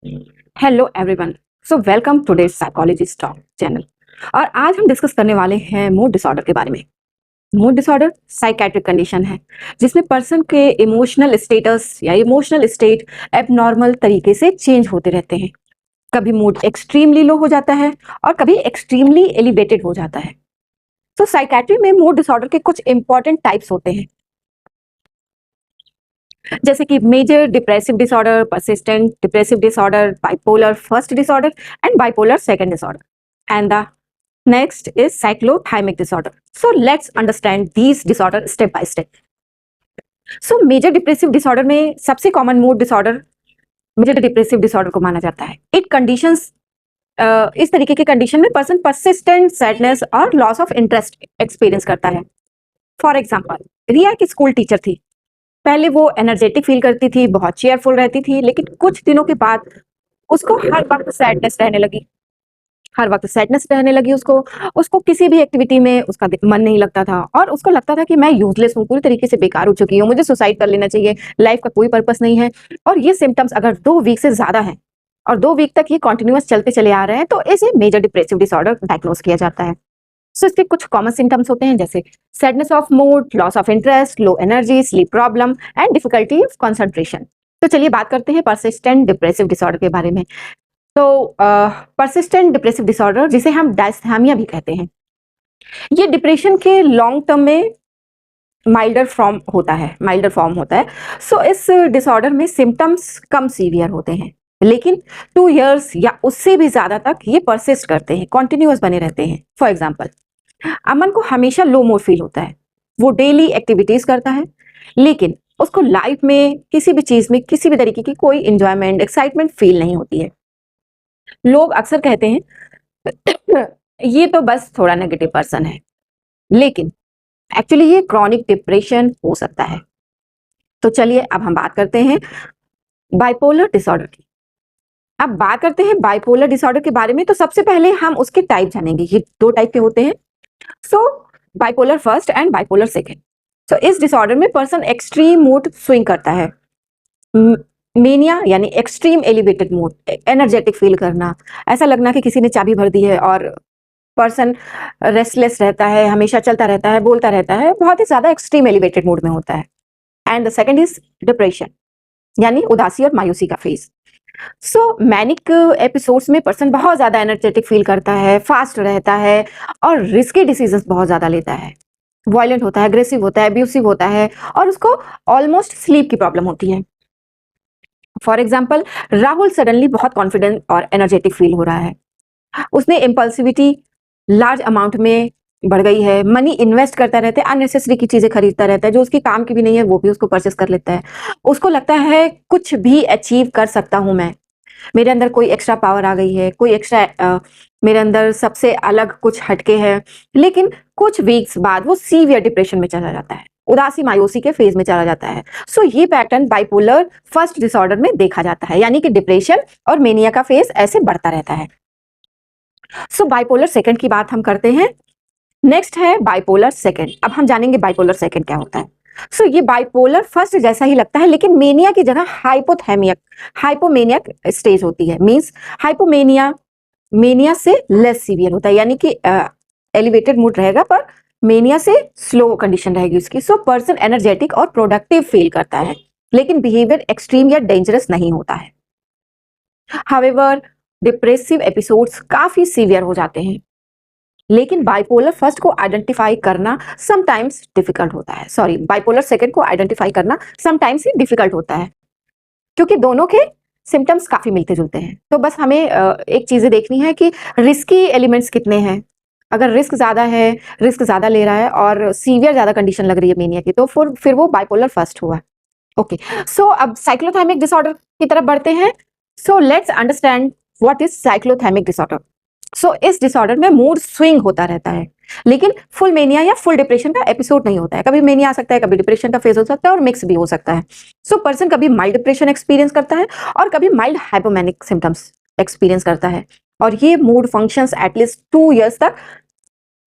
Hello everyone. So welcome today psychology talk channel. और आज हम डिस्कस करने वाले हैं मूड डिसऑर्डर के बारे में। मूड डिसऑर्डर साइकेट्रिक कंडीशन है जिसमें पर्सन के इमोशनल स्टेटस या इमोशनल स्टेट एबनॉर्मल तरीके से चेंज होते रहते हैं। कभी मूड एक्सट्रीमली लो हो जाता है और कभी एक्सट्रीमली एलिवेटेड हो जाता है। तो साइकेट्री में मूड डिसऑर्डर के कुछ इंपॉर्टेंट टाइप्स होते हैं, जैसे कि major depressive disorder, persistent depressive disorder, bipolar first disorder and bipolar second disorder. And the next is cyclothymic disorder. So let's understand these disorder step by step. So major depressive disorder में सबसे common mood disorder major depressive disorder को माना जाता है। It conditions इस तरीके के condition में पर्सन persistent sadness और लॉस ऑफ इंटरेस्ट एक्सपीरियंस करता है। फॉर एग्जाम्पल, रिया एक स्कूल टीचर थी। पहले वो एनर्जेटिक फील करती थी, बहुत चेयरफुल रहती थी, लेकिन कुछ दिनों के बाद उसको हर वक्त सैडनेस रहने लगी। उसको उसको किसी भी एक्टिविटी में उसका मन नहीं लगता था और उसको लगता था कि मैं यूजलेस हूँ, पूरी तरीके से बेकार हो चुकी हूँ, मुझे सुसाइड कर लेना चाहिए, लाइफ का कोई पर्पस नहीं है। और ये सिम्टम्स अगर 2 वीक से ज्यादा है और 2 वीक तक ये कॉन्टिन्यूअस चलते चले आ रहे हैं तो इसे मेजर डिप्रेसिव डिसऑर्डर डायग्नोज किया जाता है। सो इसके कुछ कॉमन सिम्टम्स होते हैं, जैसे sadness of mood, loss of interest, low energy, sleep problem and difficulty of concentration. तो चलिए बात करते हैं परसिस्टेंट डिप्रेसिव डिसऑर्डर के बारे में। तो परसिस्टेंट डिप्रेसिव डिसऑर्डर, जिसे हम डायस्थैमिया भी कहते हैं, ये डिप्रेशन के लॉन्ग टर्म में माइल्डर फॉर्म होता है। सो इस डिसऑर्डर में सिम्टम्स कम सीवियर होते हैं, लेकिन 2 इयर्स या उससे भी ज्यादा तक ये परसिस्ट करते हैं, कॉन्टिन्यूअस बने रहते हैं। फॉर एग्जाम्पल, अमन को हमेशा लो मूड फील होता है। वो डेली एक्टिविटीज करता है, लेकिन उसको लाइफ में किसी भी चीज में किसी भी तरीके की कोई इंजॉयमेंट, एक्साइटमेंट फील नहीं होती है। लोग अक्सर कहते हैं ये तो बस थोड़ा नेगेटिव पर्सन है, लेकिन एक्चुअली ये क्रॉनिक डिप्रेशन हो सकता है। तो चलिए अब हम बात करते हैं बाइपोलर डिसऑर्डर की। अब बात करते हैं बाइपोलर डिसऑर्डर के बारे में, तो सबसे पहले हम उसके टाइप जानेंगे। ये 2 टाइप के होते हैं, so bipolar first and bipolar second. तो इस डिसऑर्डर में पर्सन एक्सट्रीम मूड स्विंग करता है। मेनिया यानी extreme elevated mood, energetic feel करना, ऐसा लगना कि किसी ने चाबी भर दी है, और पर्सन रेस्टलेस रहता है, हमेशा चलता रहता है, बोलता रहता है, बहुत ही ज्यादा एक्सट्रीम एलिवेटेड मूड में होता है। And the second is depression, यानी उदासी और मायूसी का फेज। सो मैनिक एपिसोड्स में पर्सन बहुत ज्यादा एनर्जेटिक फील करता है, फास्ट रहता है और रिस्की डिसीजंस बहुत ज्यादा लेता है, वायलेंट होता है, अग्रेसिव होता है, अब्यूसिव होता है, और उसको ऑलमोस्ट स्लीप की प्रॉब्लम होती है। फॉर एग्जाम्पल, राहुल सडनली बहुत कॉन्फिडेंट और एनर्जेटिक फील हो रहा है। उसने इम्पल्सिविटी लार्ज अमाउंट में बढ़ गई है, मनी इन्वेस्ट करता रहता है, अननेसेसरी की चीजें खरीदता रहता है, जो उसकी काम की भी नहीं है वो भी उसको परचेस कर लेता है। उसको लगता है कुछ भी अचीव कर सकता हूं मैं, मेरे अंदर कोई एक्स्ट्रा पावर आ गई है, कोई एक्स्ट्रा मेरे अंदर सबसे अलग कुछ हटके है। लेकिन कुछ वीक्स बाद वो सीवियर डिप्रेशन में चला जाता है, उदासी मायूसी के फेज में चला जाता है। सो ये पैटर्न बाइपोलर फर्स्ट डिसऑर्डर में देखा जाता है, यानी कि डिप्रेशन और मेनिया का फेज ऐसे बढ़ता रहता है। सो बाइपोलर सेकंड की बात हम करते हैं। नेक्स्ट है बाइपोलर सेकंड। अब हम जानेंगे बाइपोलर सेकंड क्या होता है। सो ये बाइपोलर फर्स्ट जैसा ही लगता है, लेकिन मेनिया की जगह हाइपोमेनियक स्टेज होती है। मींस हाइपोमेनिया मेनिया से लेस सीवियर होता है, यानी कि एलिवेटेड मूड रहेगा पर मेनिया से स्लो कंडीशन रहेगी उसकी। सो पर्सन एनर्जेटिक और प्रोडक्टिव फील करता है, लेकिन बिहेवियर एक्सट्रीम या डेंजरस नहीं होता है। हाउएवर, डिप्रेसिव एपिसोड्स काफी सीवियर हो जाते हैं, लेकिन बाइपोलर फर्स्ट को आइडेंटिफाई करना समटाइम्स डिफिकल्ट होता है। सॉरी, बाइपोलर सेकंड को आइडेंटिफाई करना समटाइम्स ही डिफिकल्ट होता है, क्योंकि दोनों के सिम्टम्स काफी मिलते जुलते हैं। तो बस हमें एक चीजें देखनी है कि रिस्की एलिमेंट्स कितने हैं। अगर रिस्क ज्यादा है, रिस्क ज्यादा ले रहा है और सीवियर ज्यादा कंडीशन लग रही है मेनिया की, तो फिर वो बाइपोलर फर्स्ट हुआ। ओके, सो अब साइक्लोथाइमिक डिसऑर्डर की तरफ बढ़ते हैं। So let's understand what is cyclothymic disorder. So इस डिसऑर्डर में मूड स्विंग होता रहता है, लेकिन फुल मेनिया या फुल डिप्रेशन का एपिसोड नहीं होता है। कभी मेनिया आ सकता है, कभी डिप्रेशन का फेज हो सकता है, और मिक्स भी हो सकता है। सो पर्सन कभी माइल्ड डिप्रेशन एक्सपीरियंस करता है और कभी माइल्ड हाइपोमैनिक सिम्टम्स एक्सपीरियंस करता है, और ये मूड फंक्शंस एटलीस्ट 2 इयर्स तक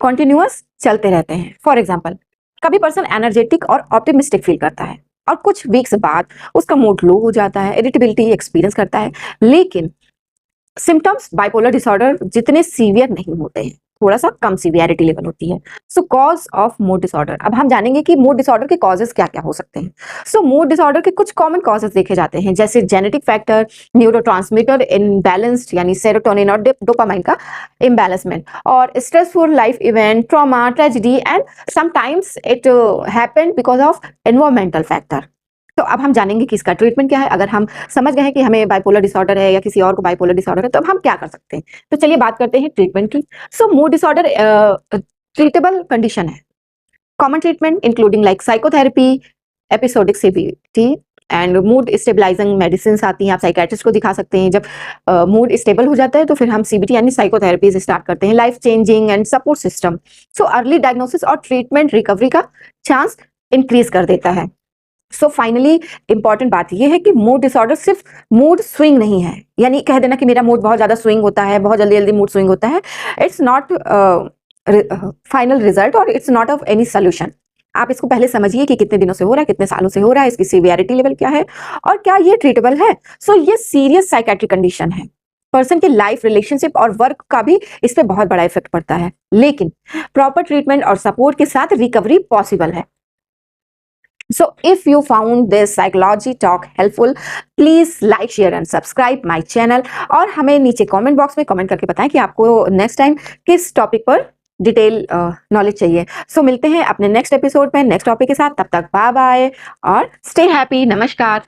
कॉन्टिन्यूअस चलते रहते हैं। फॉर एग्जाम्पल, कभी पर्सन एनर्जेटिक और ऑप्टिमिस्टिक फील करता है, और कुछ वीक्स बाद उसका मूड लो हो जाता है, इरिटेबिलिटी एक्सपीरियंस करता है। लेकिन सिम्टम्स बाइपोलर डिसऑर्डर जितने सीवियर नहीं होते हैं, थोड़ा सा कम सीवियरिटी लेवल होती है। Show cause of mood disorder, अब हम जानेंगे कि मूड डिसऑर्डर के कॉजेस क्या क्या हो सकते हैं। सो मूड डिसऑर्डर के कुछ कॉमन कॉजेस देखे जाते हैं, जैसे जेनेटिक फैक्टर, न्यूरोट्रांसमीटर इनबैलेंस्ड यानी सेरोटोनिन और डोपामाइन का इम्बैलेंसमेंट, और stressful life event, trauma, tragedy, and sometimes it happen because of environmental factor. तो अब हम जानेंगे कि इसका ट्रीटमेंट क्या है। अगर हम समझ गए हैं कि हमें बाइपोलर डिसऑर्डर है या किसी और को बाइपोलर डिसऑर्डर है, तो अब हम क्या कर सकते हैं। तो चलिए बात करते हैं ट्रीटमेंट की। So mood disorder treatable condition है। Common treatment including like psychotherapy, episodic CBT and mood stabilising medicine आती हैं। आप साइकेट्रिस्ट को दिखा सकते हैं। जब मूड स्टेबल हो जाता है तो फिर हम सीबीटी यानी साइकोथेरेपी स्टार्ट करते हैं। Life changing and support system, so early diagnosis और ट्रीटमेंट रिकवरी का चांस इंक्रीज कर देता है। सो फाइनली इंपॉर्टेंट बात यह है कि मूड डिसऑर्डर सिर्फ मूड स्विंग नहीं है, यानी कह देना कि मेरा मूड बहुत ज्यादा स्विंग होता है, बहुत जल्दी जल्दी मूड स्विंग होता है। इट्स नॉट फाइनल रिजल्ट और it's not of any solution. आप इसको पहले समझिए कि कितने दिनों से हो रहा है, कितने सालों से हो रहा है, इसकी सीवियरिटी लेवल क्या है और क्या ये ट्रीटेबल है। सो ये सीरियस साइकेट्रिक कंडीशन है। पर्सन की लाइफ, रिलेशनशिप और वर्क का भी इस पे बहुत बड़ा इफेक्ट पड़ता है, लेकिन प्रॉपर ट्रीटमेंट और सपोर्ट के साथ रिकवरी पॉसिबल है। So if you found this psychology talk helpful, please like, share and subscribe my channel। और हमें नीचे कमेंट बॉक्स में कमेंट करके बताएं कि आपको नेक्स्ट टाइम किस टॉपिक पर डिटेल नॉलेज चाहिए। सो मिलते हैं अपने नेक्स्ट एपिसोड में नेक्स्ट टॉपिक के साथ। तब तक बाय बाय और स्टे हैप्पी। नमस्कार।